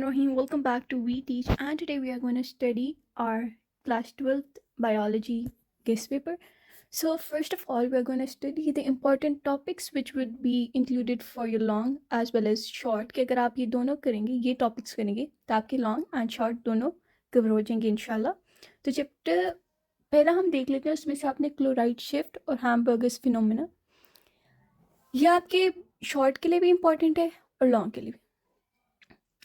Rahim. Welcome back to We Teach, and today we are going to study our class 12th biology guest paper. So first of all, we are going to study the important topics which would be included for your long as well as short. कि अगर आप ये दोनों करेंगे, ये topics करेंगे, तो आपके long and short दोनों cover हो जाएंगे इंशाल्लाह. तो चैप्टर पहला हम देख लेते हैं, उसमें से आपने क्लोराइड शिफ्ट और हैमबर्गर्स फिनोमेना. ये आपके शॉर्ट के लिए भी इम्पॉर्टेंट है और लॉन्ग के लिए भी.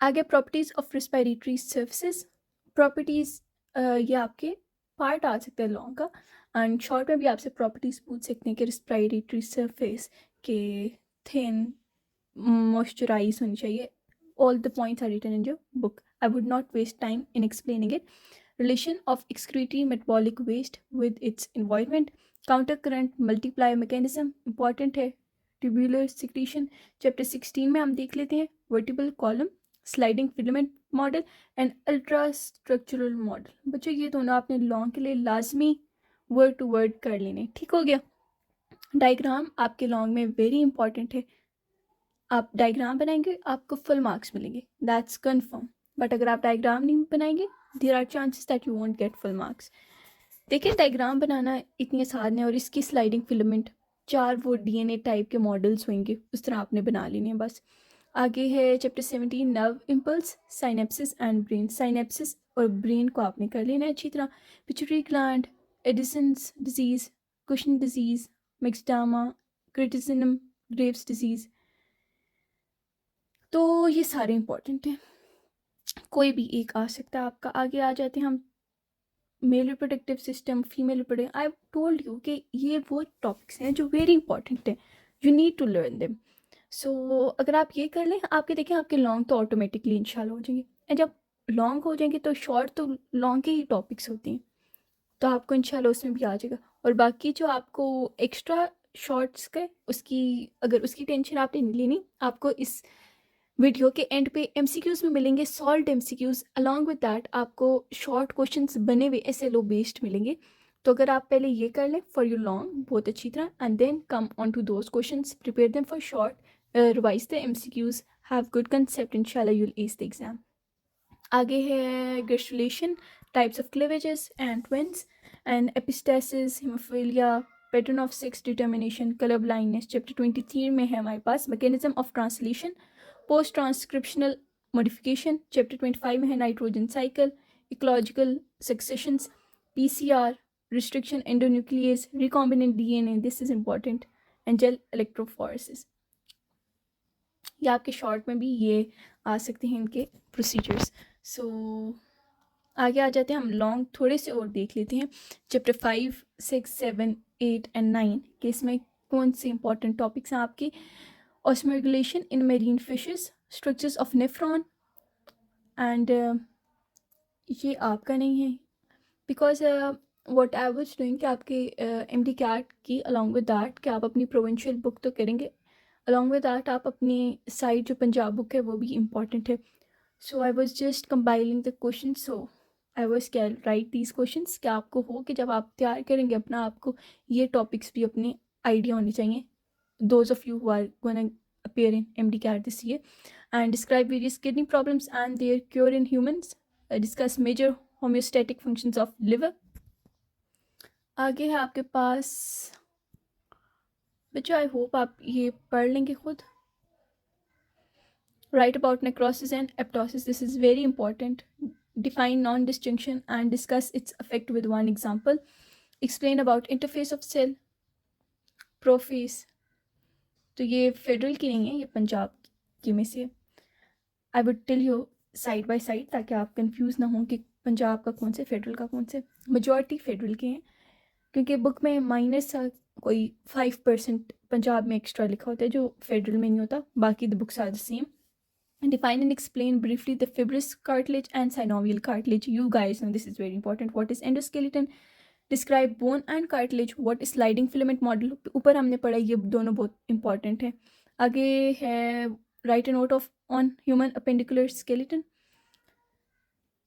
आगे properties of respiratory surfaces. Properties ये आपके पार्ट आ सकता है लॉन्ग का, एंड शॉर्ट में भी आपसे प्रॉपर्टीज पूछ सकते हैं कि रिस्पायरेटरी सर्फेस के थिन मॉइस्चराइज होनी चाहिए. All the points are written in your book. I would not waste time in explaining it. Relation of excretory metabolic waste with its environment. Counter current multiply mechanism important है. Tubular secretion chapter 16 में हम देख लेते हैं. Vertebral column, sliding filament model and ultra structural model. बच्चों ये दोनों आपने लॉन्ग के लिए लाजमी वर्ड टू वर्ड कर लेने. ठीक हो गया. डायग्राम आपके लॉन्ग में वेरी इंपॉर्टेंट है. आप डायग्राम बनाएंगे आपको फुल मार्क्स मिलेंगे, दैट्स कन्फर्म. बट अगर आप डायग्राम नहीं बनाएंगे, there are chances that you won't get full marks. देखिए डायग्राम बनाना इतनी आसान है, और इसकी स्लाइडिंग फिलामेंट 4 वो डीएनए टाइप के मॉडल्स होंगे, उस तरह आपने बना लेने हैं बस. आगे है chapter 17 nerve impulse, synapsis and brain. Synapsis और ब्रेन को आपने कर लेना है अच्छी तरह. Pituitary gland, Addison's disease, Cushing disease, myxoedema, cretinism, Graves disease. तो ये सारे इंपॉर्टेंट हैं, कोई भी एक आ सकता है आपका. आगे आ जाते हैं हम male reproductive system, female reproductive. I told you कि ये वो टॉपिक्स हैं जो वेरी इंपॉर्टेंट हैं, you need to learn them. So अगर आप ये कर लें, आपके देखें आपके लॉन्ग तो ऑटोमेटिकली इंशाल्लाह हो जाएंगे. एंड जब लॉन्ग हो जाएंगे तो शॉर्ट तो लॉन्ग के ही टॉपिक्स होते हैं, तो आपको इंशाल्लाह उसमें भी आ जाएगा. और बाकी जो आपको एक्स्ट्रा शॉर्ट्स के उसकी अगर उसकी टेंशन आपने नहीं लेनी, आपको इस वीडियो के एंड पे एमसीक्यूज में मिलेंगे solved MCQs. Along with that आपको शॉर्ट क्वेश्चंस बने हुए एसएलओ बेस्ड मिलेंगे. तो अगर आप पहले ये कर लें फॉर योर लॉन्ग बहुत अच्छी तरह, and then come on to those questions, prepare them for short, revise the MCQs, have good concept, इंशाल्लाह you will ace the exam. आगे है gastrulation, types of cleavages and twins, and epistasis, haemophilia, pattern of sex determination, colour blindness. Chapter 23 में है हमारे पास mechanism of translation, post transcriptional modification. Chapter 25 में है nitrogen cycle, ecological successions, PCR, restriction endonuclease, recombinant DNA, this is important, and gel electrophoresis. ये आपके short में भी ये आ सकते हैं इनके प्रोसीजर्स. सो आगे आ जाते हैं हम लॉन्ग थोड़े से और देख लेते हैं. चैप्टर 5, 6, 7, 8 एंड 9 के इसमें कौन से इंपॉर्टेंट टॉपिक्स हैं आपके. Osmoregulation in marine fishes, structures of nephron, and ये आपका नहीं है because what I was doing कि आपके एमडी कैट की अलॉन्ग विद दैट कि आप अपनी प्रोविंशियल बुक तो करेंगे, अलॉन्ग विद दैट आप अपनी साइड जो पंजाब बुक है वो भी इम्पॉर्टेंट है. So I was just compiling the question. So I was can write these question कि आपको हो कि जब आप तैयार करेंगे अपना, आपको ये टॉपिक्स भी अपने आइडिया होने चाहिए. Those of you who are gonna appear in MD-CAT this year. And describe various kidney problems and their cure in humans. Discuss major homeostatic functions of liver. आगे है आपके पास बच्चों, आई होप आप ये पढ़ लेंगे खुद. Write about necrosis and apoptosis. This is very important. Define non-disjunction and discuss its effect with one example. Explain about interface of cell. Prophase. तो ये फेडरल की नहीं है, ये पंजाब की में से. I would tell you side by side ताकि आप कंफ्यूज ना हो कि पंजाब का कौन से फेडरल का कौन से. मेजॉरिटी फेडरल के हैं क्योंकि बुक में माइनस सा कोई 5% पंजाब में एक्स्ट्रा लिखा होता है जो फेडरल में नहीं होता. बाकी the books are the same. Define and explain briefly the fibrous cartilage and synovial cartilage. You guys know this is very important. What is endoskeleton? Describe bone and cartilage. What is sliding filament model? ऊपर हमने पढ़ा, ये दोनों बहुत important है. आगे है write a note of on human appendicular skeleton.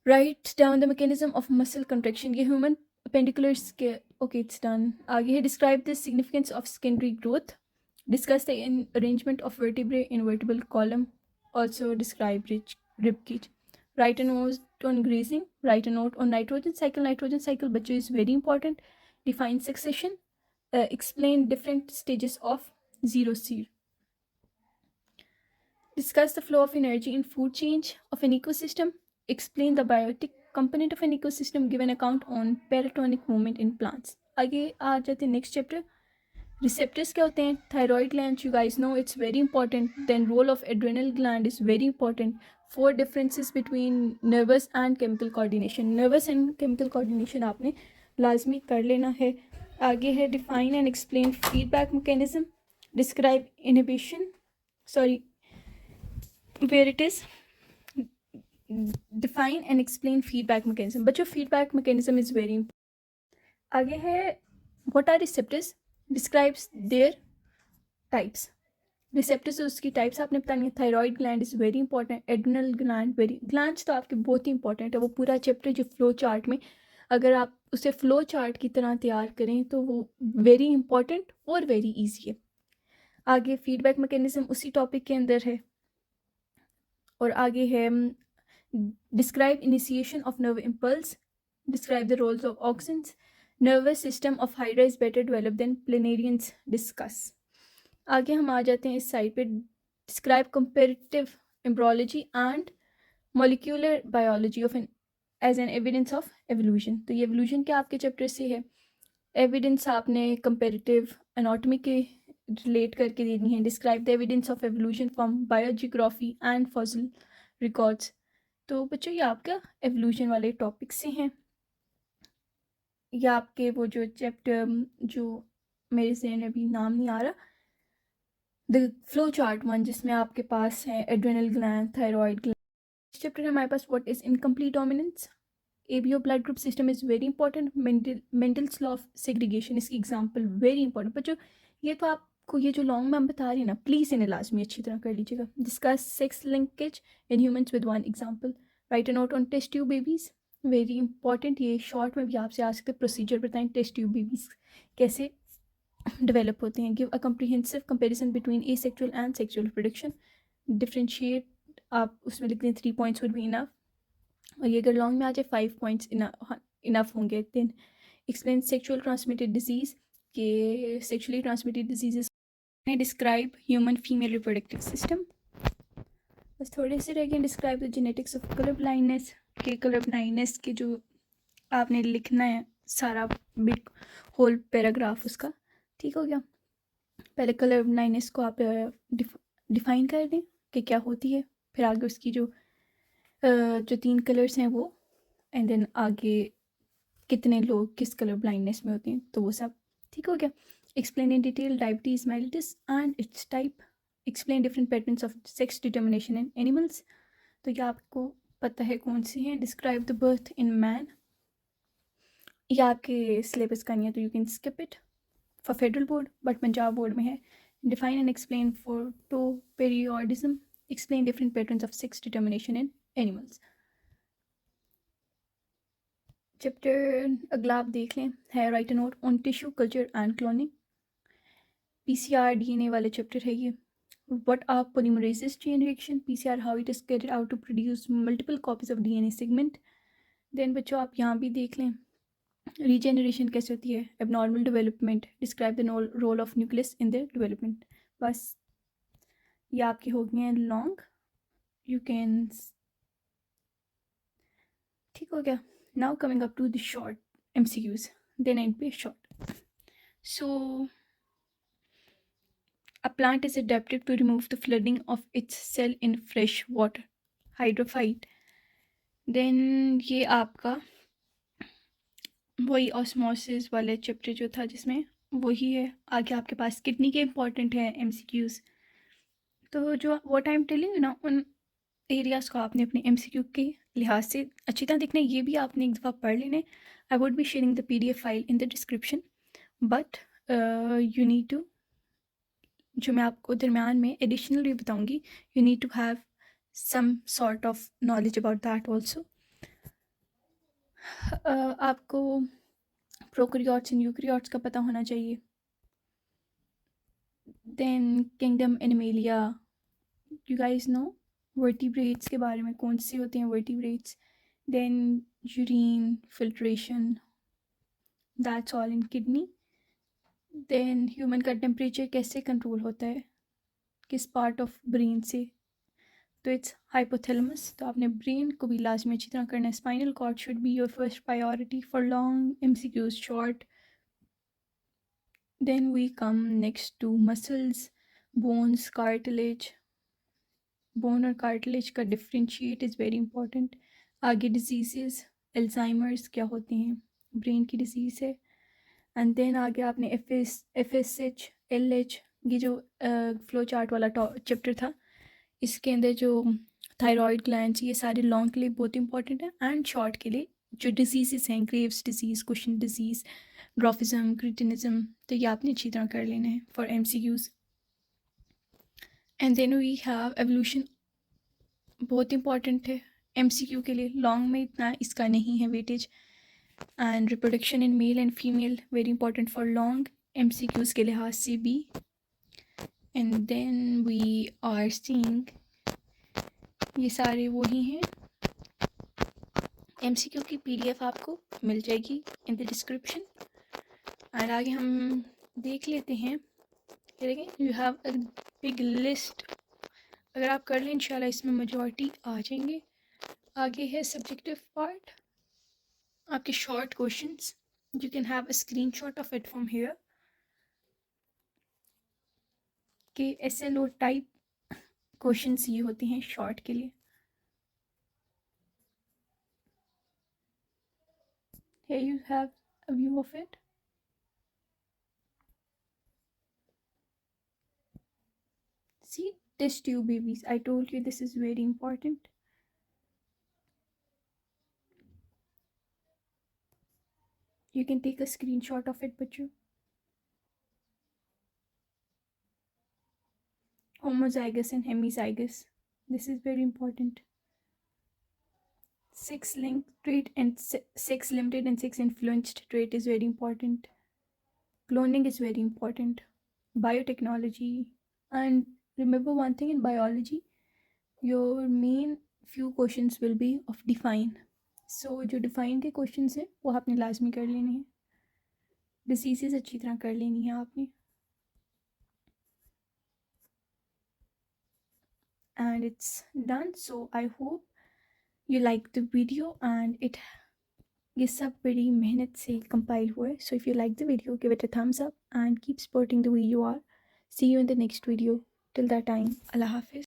Write down the mechanism of muscle contraction. ये human appendicular okay, it's done. आगे है describe the significance of secondary growth. Discuss the arrangement of vertebrae in vertebral column. Also describe rib cage. Write a note on grazing, write a note on nitrogen cycle. Nitrogen cycle बच्चों is very important. Define succession, explain different stages of zero seed. Discuss the flow of energy in food chain of an ecosystem. Explain the biotic component of an ecosystem. Give an account on peritonic movement in plants. आगे आ जाते हैं next chapter. Receptors क्या होते हैं? Thyroid gland, you guys know it's very important. Then role of adrenal gland is very important. 4 differences between nervous and chemical coordination. Nervous and chemical coordination आपने लाजमी कर लेना है. आगे है define and explain feedback mechanism. Describe inhibition. Sorry, where it is. Define and explain feedback mechanism. बच्चों feedback mechanism is very important. आगे है what are receptors? Describes their types. Receptors उसकी types आपने बतानी है. Thyroid gland is very important. Adrenal gland very. Glands तो आपके बहुत ही important है. वो पूरा chapter जो flow chart में अगर आप उसे flow chart की तरह तैयार करें तो वो very important और very easy है. आगे feedback mechanism उसी topic के अंदर है. और आगे है describe initiation of nerve impulse. Describe the roles of auxins. Nervous system of Hydra is better developed than planarians. Discuss. आगे हम आ जाते हैं इस साइड पे. Describe comparative embryology and molecular biology of an as an evidence of evolution. तो ये evolution क्या आपके चैप्टर से है. Evidence आपने comparative anatomy के relate करके देनी है. Describe the evidence of evolution from biogeography and fossil records. तो बच्चों ये आपका evolution वाले टॉपिक से हैं. या आपके वो जो चैप्टर जो मेरे से अभी नाम नहीं आ रहा, द फ्लो चार्ट वन, जिसमें आपके पास है adrenal gland, thyroid gland. Chapter है हमारे पास what is incomplete dominance. ABO blood group system is very important. Mendel's law of segregation इसकी एग्जांपल वेरी इंपॉर्टेंट. बच्चों ये तो आपको ये जो लॉन्ग में हम बता रही है ना, प्लीज़ इन्हें लाजमी अच्छी तरह कर लीजिएगा. Discuss sex linkage in humans with one example. Write a note on test tube babies, very important. ये शॉर्ट में भी आपसे आ सकते. प्रोसीजर बताएं टेस्ट ट्यूब बेबीज़ कैसे डेवलप होते हैं. Give a comprehensive comparison between asexual and sexual reproduction. Differentiate आप उसमें लिखते हैं 3 पॉइंट्स वुड बी इनफ. और ये अगर लॉन्ग में आ जाए 5 पॉइंट्स इनफ होंगे. Then explain sexual transmitted disease के sexually transmitted diseases. Describe human female reproductive system. बस थोड़े से रह गए. Describe the genetics of colour blindness. के कलर ब्लाइंडनेस के जो आपने लिखना है सारा बिट होल पैराग्राफ उसका. ठीक हो गया. पहले कलर ब्लाइंडनेस को आप डिफाइन कर दें कि क्या होती है. फिर आगे उसकी जो 3 कलर्स हैं वो, एंड देन आगे कितने लोग किस कलर ब्लाइंडनेस में होते हैं, तो वो सब ठीक हो गया. Explain in detail diabetes mellitus and it's type. Explain different patterns of sex determination in animals. तो ये आपको पता है कौन सी है. Describe the birth in man. ये आपके सिलेबस का नहीं है तो you can skip it for federal board, but Punjab board में है. Define and explain photoperiodism. Explain different patterns of sex determination in animals. Chapter अगला आप देख लें है right a note on tissue culture and cloning. PCR DNA वाले chapter है ये. What are polymerases chain reaction? PCR, how it is carried out to produce multiple copies of DNA segment. Then बच्चों आप यहाँ भी देख लें रीजेनरेशन कैसे होती है. Abnormal development. Describe the role of nucleus in the development. बस ये आपके हो गए हैं लॉन्ग. यू कैन ठीक हो गया. Now coming up to the short MCQs. Then end पे short. So a plant is adapted to remove the flooding of its cell in fresh water. Hydrophyte. Then ये आपका वही ऑस्मोसिस वाले chapter जो था जिसमें वही है. आगे आपके पास किडनी के इंपॉर्टेंट है MCQs. तो जो व्हाट आई एम टेलिंग ना, उन एरियाज़ को आपने अपने MCQ के लिहाज से अच्छी तरह देखना है. ये भी आपने एक दफ़ा पढ़ लेने. I would be sharing the PDF file in the description, but you need to, जो मैं आपको दरमियान में एडिशनली बताऊंगी, you need to have some sort of knowledge about that also. आपको प्रोकैरियोट्स एंड यूकैरियोट्स का पता होना चाहिए. Then kingdom Animalia, you guys know vertebrates के बारे में, कौन से होते हैं vertebrates, then urine filtration, that's all in kidney. Then human का टेम्परेचर कैसे कंट्रोल होता है, किस पार्ट ऑफ ब्रेन से, तो इट्स हाइपोथैलेमस। तो आपने ब्रेन को भी लाजमी अच्छी तरह करना है। Spinal cord should be your first priority for long MCQs, short. Then we come next to muscles, bones, cartilage. Bone और कार्टिलेज का डिफ्रेंशिएट इज़ वेरी इंपॉर्टेंट। आगे डिजीज़, एल्जाइमर्स क्या होते हैं, ब्रेन की डिजीज़ है। एंड देन आगे आपने FSH, LH, ये जो फ्लो चार्ट वाला चैप्टर था, इसके अंदर जो थायराइड ग्लैंड्स, ये सारे लॉन्ग के लिए बहुत इंपॉर्टेंट है, एंड शॉर्ट के लिए जो डिजीज़ हैं, Graves disease, Cushing disease, dwarfism, cretinism, तो ये आपने अच्छी तरह कर लेना है for MCQs। And then we have evolution, बहुत इंपॉर्टेंट है MCQ के लिए, लॉन्ग में इतना इसका नहीं है weightage. And reproduction in male and female, very important for long MCQs के लिहाज से भी। And then we are seeing, ये सारे वही हैं। MCQ की PDF आपको मिल जाएगी इन द डिस्क्रिप्शन। और आगे हम देख लेते हैं, देखें you have a big list, अगर आप कर लें इंशाल्लाह इसमें मेजॉरिटी आ जाएंगे। आगे है सब्जेक्टिव पार्ट, आपके short questions, you can have a screenshot of it from here, के SLO टाइप क्वेश्चंस ये होते हैं शॉर्ट के लिए। Here you have a view of it. See, test tube babies, I told you this is very important. You can take a screenshot of it, but you homozygous and hemizygous, this is very important. Sex linked trait and sex limited and sex influenced trait is very important. Cloning is very important. Biotechnology, and remember one thing in biology, your main few questions will be of define. So जो define के questions हैं वो आपने लाजमी कर लेने हैं। Diseases अच्छी तरह कर लेनी है आपने। And it's done. So I hope you like the video, and it ये सब बड़ी मेहनत से compile हुआ है. So if you like the video, give it a thumbs up and keep supporting the way you are. See you in the next video. Till that time, Allah Hafiz.